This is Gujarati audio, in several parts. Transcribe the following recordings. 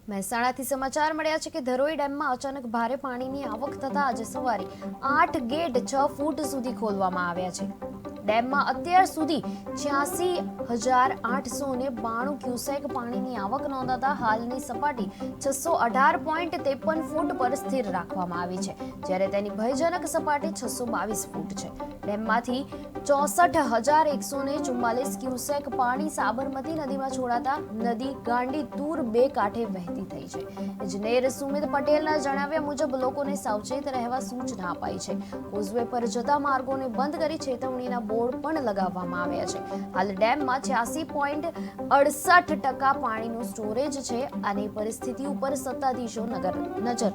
મહેસાણાથી સમાચાર મળ્યા છે કે ધરોઈ ડેમમાં અચાનક ભારે પાણીની આવક થતા આજે સવારે 8 ગેટ 6 ફૂટ સુધી ખોલવામાં આવ્યા છે। ડેમમાં અત્યાર સુધી 86,892 ક્યુસેક પાણીની આવક નોંધાતા હાલની સપાટી 618.53 ફૂટ પર સ્થિર રાખવામાં આવી છે, જ્યારે તેની ભયજનક સપાટી 622 ફૂટ છે। ડેમમાંથી 64,144 ક્યુસેક પાણી સાબરમતી નદીમાં છોડાતા નદી ગાંડી તૂર બે કાંઠે વહેતી થઈ છે। ઇજનેર સુમિત પટેલના જણાવ્યા મુજબ લોકોને સાવચેત રહેવા સૂચના અપાઈ છે। કોઝવે પર જતા માર્ગોને બંધ કરી ચેતવણીના બોર્ડ પણ લગાવવામાં આવ્યા છે। હાલ ડેમમાં 86.68% પાણીનું સ્ટોરેજ છે અને પરિસ્થિતિ ઉપર સત્તાધીશો નજર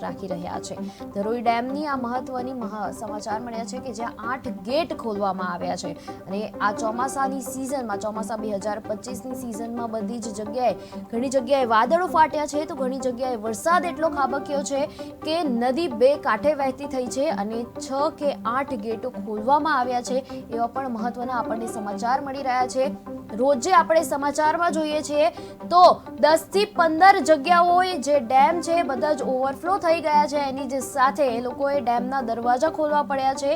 રાખી રહ્યા છે। ધરોઈ ડેમની આ મહત્વની સમાચાર મળ્યા છે કે જ્યાં 8 ગેટ ખોલવામાં આવ્યા છે અને આ ચોમાસાની સિઝનમાં ચોમાસા 2025ની સિઝનમાં બધી જ જગ્યાએ ઘણી જગ્યાએ વાદળો ફાટ્યા છે, તો ઘણી જગ્યાએ વરસાદ એટલો ખાબક્યો છે કે નદી બે કાંઠે વહેતી થઈ છે અને 6 કે 8 ગેટો ખોલવામાં આવ્યા છે। એવા પણ મહત્વના આપણને સમાચાર મળી રહ્યા છે। રોજે આપણે સમાચારમાં જોઈએ છીએ તો 10 થી 15 જગ્યાઓએ જે ડેમ છે બધા જ ઓવરફ્લો થઈ ગયા છે, એની જ સાથે એ લોકોએ ડેમના દરવાજા ખોલવા પડ્યા છે।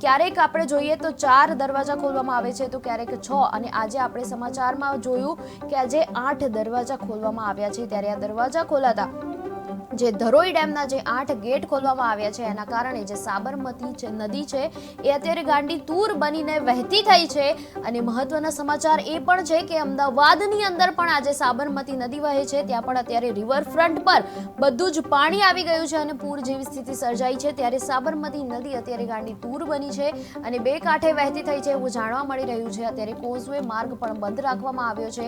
ક્યારેક આપણે જોઈએ તો 4 દરવાજા ખોલવામાં આવે છે તો ક્યારેક 6 અને આજે આપણે સમાચારમાં જોયું કે આજે 8 દરવાજા ખોલવામાં આવ્યા છે। ત્યારે આ દરવાજા ખોલાતા જે ધરોઈ ડેમના જે 8 ગેટ ખોલવામાં આવ્યા છે એના કારણે જે સાબરમતી નદી છે એ અત્યારે ગાંડી તૂર બનીને વહેતી થઈ છે। અને મહત્વના સમાચાર એ પણ છે કે અમદાવાદની અંદર પણ આજે સાબરમતી નદી વહે છે, ત્યાં પણ અત્યારે રિવરફ્રન્ટ પર બધું જ પાણી આવી ગયું છે અને પૂર જેવી સ્થિતિ સર્જાઈ છે। ત્યારે સાબરમતી નદી અત્યારે ગાંડી તૂર બની છે અને બે કાંઠે વહેતી થઈ છે એવું જાણવા મળી રહ્યું છે। અત્યારે કોઝવે માર્ગ પણ બંધ રાખવામાં આવ્યો છે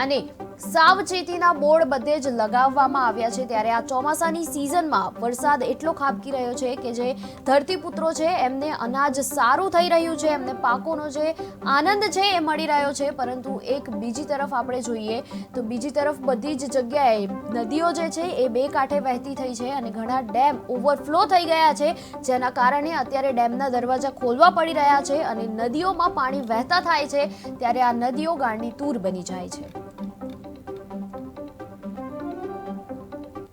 અને સાવચેતીના બોર્ડ બધે જ લગાવવામાં આવ્યા છે। ત્યારે આ ચોમાસાની સિઝનમાં વરસાદ એટલો ખાબકી રહ્યો છે કે જે ધરતીપુત્રો છે એમને અનાજ સારું થઈ રહ્યું છે, એમને પાકોનો જે આનંદ છે એ મળી રહ્યો છે, પરંતુ એક બીજી તરફ આપણે જોઈએ તો બીજી તરફ બધી જ જગ્યાએ નદીઓ જે છે એ બે કાંઠે વહેતી થઈ છે અને ઘણા ડેમ ઓવરફ્લો થઈ ગયા છે, જેના કારણે અત્યારે ડેમના દરવાજા ખોલવા પડી રહ્યા છે અને નદીઓમાં પાણી વહેતા થાય છે ત્યારે આ નદીઓ ગાંડી તૂર બની જાય છે।